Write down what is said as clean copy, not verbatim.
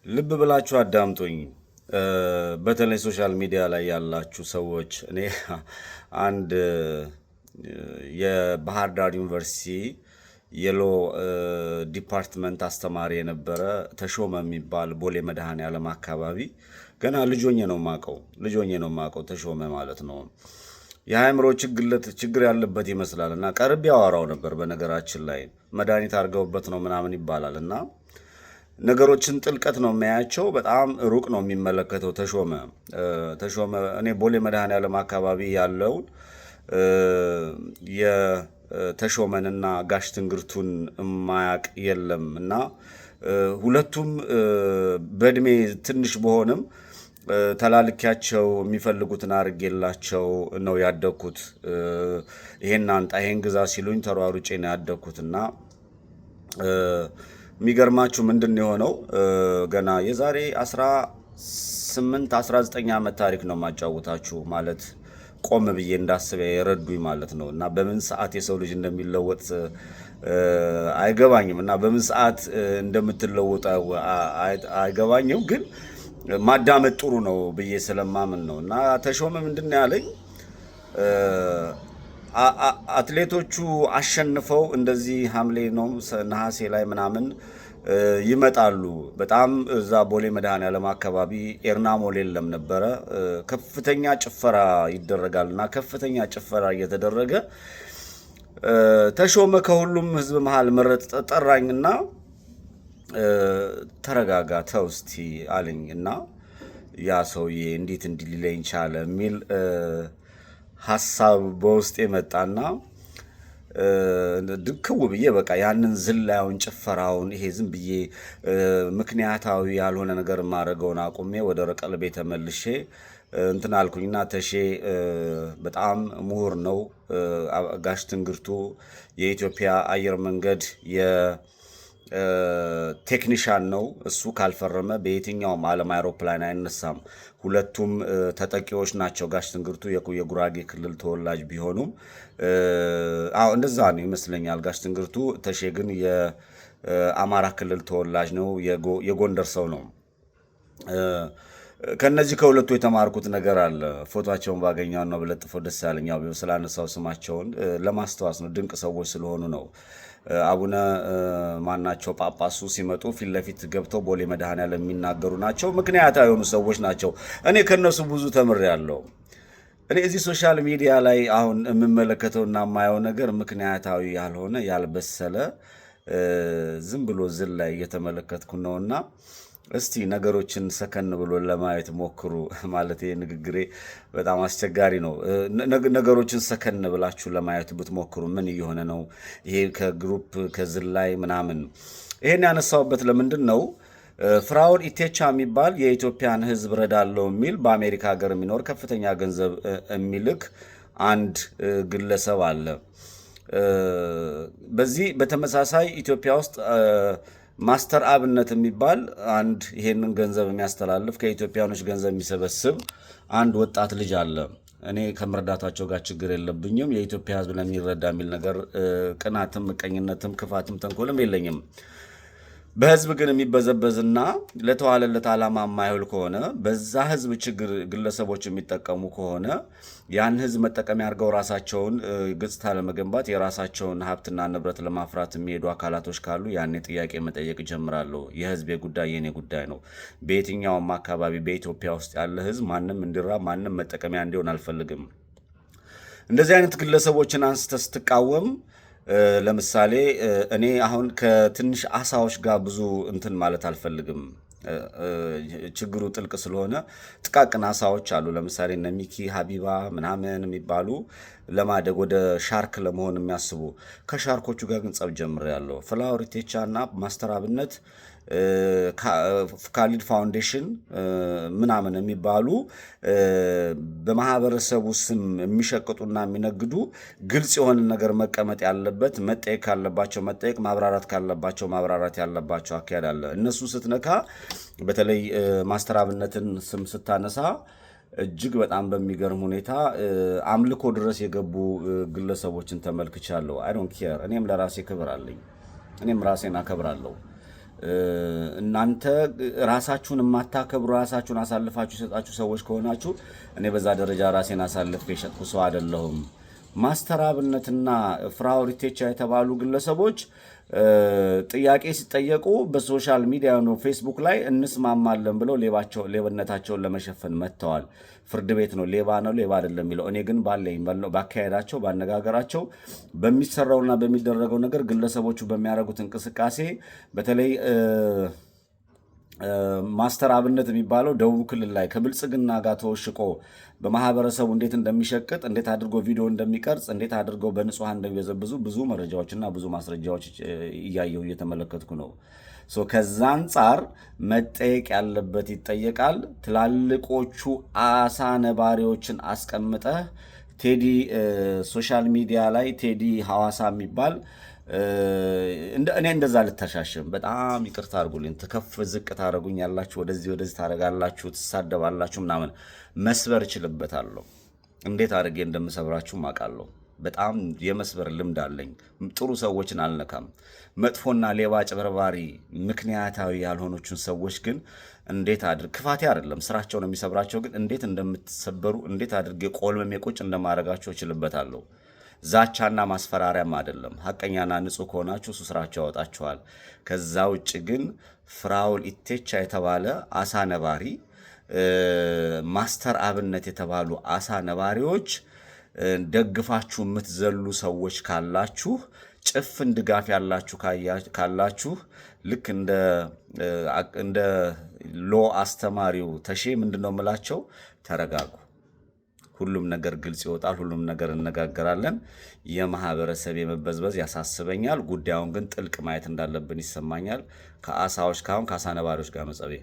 ልብ ብላችሁ አዳምጡኝ። በተለይ ሶሻል ሚዲያ ላይ ያላችሁ ሰዎች እኔ አንድ የባህር ዳር ዩኒቨርሲቲ የሎ ዲፓርትመንት አስተማሪ የነበረ ተሾመ የሚባል ቦሌ መድኃኔዓለም አካባቢ ገና ልጆኜ ነው የማውቀው ተሾመ ማለት ነው። የአእምሮ ችግር ያለበት ይመስላል እና ቀርቤ ያወራው ነበር። በነገራችን ላይ መድኃኒት አድርገውበት ነው ምናምን ይባላል እና ነገሮችን ጥልቀት ነው የሚያያቸው። በጣም ሩቅ ነው የሚመለከተው። ተሾመ እኔ ቦሌ መድኃኔዓለም አካባቢ ያለውን የተሾመንና ጋሽ ትንግርቱን የማያቅ የለም እና ሁለቱም በእድሜ ትንሽ በሆንም ተላልኪያቸው የሚፈልጉትን አድርጌላቸው ነው ያደግኩት። ይሄን አንጣ ይሄን ግዛ ሲሉኝ ተሯሩጬ ነው ያደግኩትና የሚገርማችሁ ምንድን የሆነው ገና የዛሬ 18 19 ዓመት ታሪክ ነው ማጫወታችሁ። ማለት ቆም ብዬ እንዳስበ የረዱኝ ማለት ነው። እና በምን ሰዓት የሰው ልጅ እንደሚለወጥ አይገባኝም እና በምን ሰዓት እንደምትለወጥ አይገባኝም፣ ግን ማዳመጥ ጥሩ ነው ብዬ ስለማምን ነው። እና ተሾመ ምንድን ያለኝ አትሌቶቹ አሸንፈው እንደዚህ ሐምሌ ነው ነሐሴ ላይ ምናምን ይመጣሉ። በጣም እዛ ቦሌ መድኃኔዓለም አካባቢ ኤርናሞል የለም ነበረ። ከፍተኛ ጭፈራ ይደረጋልና ከፍተኛ ጭፈራ እየተደረገ ተሾመ ከሁሉም ህዝብ መሃል ጠራኝና ተረጋጋ ተው እስቲ አለኝ እና ያ ሰውዬ እንዴት እንዲህ ሊለኝ ቻለ የሚል ሐሳብ በውስጤ መጣና ድክው ብዬ በቃ ያንን ዝላዩን ጭፈራውን ይሄ ዝም ብዬ ምክንያታዊ ያልሆነ ነገር ማድረገውን አቁሜ ወደ ቀልቤ ተመልሼ እንትን አልኩኝና ተሼ በጣም ምሁር ነው። ጋሽ ትንግርቱ የኢትዮጵያ አየር መንገድ ቴክኒሻን ነው። እሱ ካልፈረመ በየትኛውም ዓለም አይሮፕላን አይነሳም። ሁለቱም ተጠቂዎች ናቸው። ጋሽ ትንግርቱ የጉራጌ ክልል ተወላጅ ቢሆኑም እንደዛ ነው ይመስለኛል ጋሽ ትንግርቱ። ተሼ ግን የአማራ ክልል ተወላጅ ነው፣ የጎንደር ሰው ነው። ከነዚህ ከሁለቱ የተማርኩት ነገር አለ። ፎቶቸውን ባገኘው ነው በለጥፎ ደስ ያለኝ። ያው ስላነሳው ስማቸውን ለማስተዋስ ነው። ድንቅ ሰዎች ስለሆኑ ነው። አቡነ ማናቸው ጳጳሱ ሲመጡ ፊት ለፊት ገብተው ቦሌ መድኃኔዓለም የሚናገሩ ናቸው። ምክንያታዊ የሆኑ ሰዎች ናቸው። እኔ ከነሱ ብዙ ተምሬያለሁ። እኔ እዚህ ሶሻል ሚዲያ ላይ አሁን የምመለከተውና የማየው ነገር ምክንያታዊ ያልሆነ ያልበሰለ ዝም ብሎ ዝል ላይ እየተመለከትኩ ነውና እስቲ ነገሮችን ሰከን ብሎ ለማየት ሞክሩ። ማለት ንግግሬ በጣም አስቸጋሪ ነው። ነገሮችን ሰከን ብላችሁ ለማየት ብትሞክሩ ምን እየሆነ ነው ይሄ ከግሩፕ ከዝላይ ምናምን። ይሄን ያነሳውበት ለምንድን ነው? ፍራኦል ኢቴቻ የሚባል የኢትዮጵያን ሕዝብ ረዳለው የሚል በአሜሪካ ሀገር የሚኖር ከፍተኛ ገንዘብ የሚልክ አንድ ግለሰብ አለ። በዚህ በተመሳሳይ ኢትዮጵያ ውስጥ ማስተር አብነት የሚባል አንድ ይሄንን ገንዘብ የሚያስተላልፍ ከኢትዮጵያኖች ገንዘብ የሚሰበስብ አንድ ወጣት ልጅ አለ። እኔ ከመርዳታቸው ጋር ችግር የለብኝም። የኢትዮጵያ ሕዝብ ለሚረዳ የሚል ነገር ቅናትም፣ ምቀኝነትም፣ ክፋትም ተንኮልም የለኝም። በህዝብ ግን የሚበዘበዝና ለተዋለለት ዓላማ የማይውል ከሆነ በዛ ህዝብ ችግር ግለሰቦች የሚጠቀሙ ከሆነ ያን ህዝብ መጠቀሚያ አድርገው ራሳቸውን ገጽታ ለመገንባት የራሳቸውን ሀብትና ንብረት ለማፍራት የሚሄዱ አካላቶች ካሉ ያኔ ጥያቄ መጠየቅ ጀምራለሁ። የህዝቤ ጉዳይ የኔ ጉዳይ ነው። በየትኛውም አካባቢ በኢትዮጵያ ውስጥ ያለ ህዝብ ማንም እንዲራብ ማንም መጠቀሚያ እንዲሆን አልፈልግም። እንደዚህ አይነት ግለሰቦችን አንስተ ስትቃወም ለምሳሌ እኔ አሁን ከትንሽ አሳዎች ጋር ብዙ እንትን ማለት አልፈልግም። ችግሩ ጥልቅ ስለሆነ ጥቃቅን አሳዎች አሉ። ለምሳሌ እነ ሚኪ ሀቢባ ምናምን የሚባሉ ለማደግ ወደ ሻርክ ለመሆን የሚያስቡ ከሻርኮቹ ጋር ግን ጸብ ጀምሬያለሁ። ፍላወር ኢቴቻ እና ማስተር አብነት ካሊድ ፋውንዴሽን ምናምን የሚባሉ በማህበረሰቡ ስም የሚሸቅጡና የሚነግዱ ግልጽ የሆነ ነገር መቀመጥ ያለበት መጠየቅ ካለባቸው መጠየቅ ማብራራት ካለባቸው ማብራራት ያለባቸው አካሄድ አለ። እነሱ ስትነካ በተለይ ማስተር አብነትን ስም ስታነሳ እጅግ በጣም በሚገርም ሁኔታ አምልኮ ድረስ የገቡ ግለሰቦችን ተመልክቻለሁ። አይ ዶንት ኬር። እኔም ለራሴ ክብር አለኝ። እኔም ራሴን አከብራለሁ። እናንተ ራሳችሁን የማታከብሩ ራሳችሁን አሳልፋችሁ የሰጣችሁ ሰዎች ከሆናችሁ እኔ በዛ ደረጃ ራሴን አሳልፌ የሸጥኩ ሰው አይደለሁም። ማስተር አብነትና ፍራኦል ኢቴቻ የተባሉ ግለሰቦች ጥያቄ ሲጠየቁ በሶሻል ሚዲያ ነው ፌስቡክ ላይ እንስማማለን ብለው ሌብነታቸውን ለመሸፈን መጥተዋል። ፍርድ ቤት ነው ሌባ ነው ሌባ አይደለም የሚለው። እኔ ግን ባካሄዳቸው ባነጋገራቸው በሚሰራውና በሚደረገው ነገር ግለሰቦቹ በሚያደርጉት እንቅስቃሴ በተለይ ማስተር አብነት የሚባለው ደቡብ ክልል ላይ ከብልጽግና ጋር ተወሽቆ በማህበረሰቡ እንዴት እንደሚሸቅጥ እንዴት አድርጎ ቪዲዮ እንደሚቀርጽ እንዴት አድርገው በንጹሃን እንደሚበዘብዙ ብዙ መረጃዎችና ብዙ ማስረጃዎች እያየሁ እየተመለከትኩ ነው። ከዛ አንጻር መጠየቅ ያለበት ይጠየቃል። ትላልቆቹ አሳ ነባሪዎችን አስቀምጠህ ቴዲ ሶሻል ሚዲያ ላይ ቴዲ ሐዋሳ የሚባል እኔ እንደዛ ልተሻሽም በጣም ይቅርታ አድርጉልኝ። ትከፍ ዝቅ ታደርጉኛላችሁ፣ ወደዚህ ታደርጋላችሁ፣ ትሳደባላችሁ ምናምን። መስበር እችልበታለሁ። እንዴት አድርጌ እንደምሰብራችሁ አውቃለሁ። በጣም የመስበር ልምድ አለኝ። ጥሩ ሰዎችን አልነካም። መጥፎና ሌባ ጭበርባሪ ምክንያታዊ ያልሆኑችን ሰዎች ግን እንዴት ክፋቴ አይደለም ስራቸውን የሚሰብራቸው ግን እንዴት እንደምትሰበሩ እንዴት አድርጌ ቆልመሜ ቁጭ እንደማደርጋቸው እችልበታለሁ። ዛቻና ማስፈራሪያም አይደለም። ሐቀኛና ንጹህ ከሆናችሁ እሱ ስራቸው ያወጣችኋል። ከዛ ውጭ ግን ፍራኦል ኢቴቻ የተባለ አሳ ነባሪ፣ ማስተር አብነት የተባሉ አሳ ነባሪዎች ደግፋችሁ የምትዘሉ ሰዎች ካላችሁ፣ ጭፍን ድጋፍ ያላችሁ ካላችሁ ልክ እንደ ሎ አስተማሪው ተሼ ምንድነው የምላቸው? ተረጋጉ። ሁሉም ነገር ግልጽ ይወጣል። ሁሉም ነገር እነጋገራለን። የማህበረሰብ የመበዝበዝ ያሳስበኛል። ጉዳዩን ግን ጥልቅ ማየት እንዳለብን ይሰማኛል። ከአሳ ነባሪዎች ጋር መጸቤ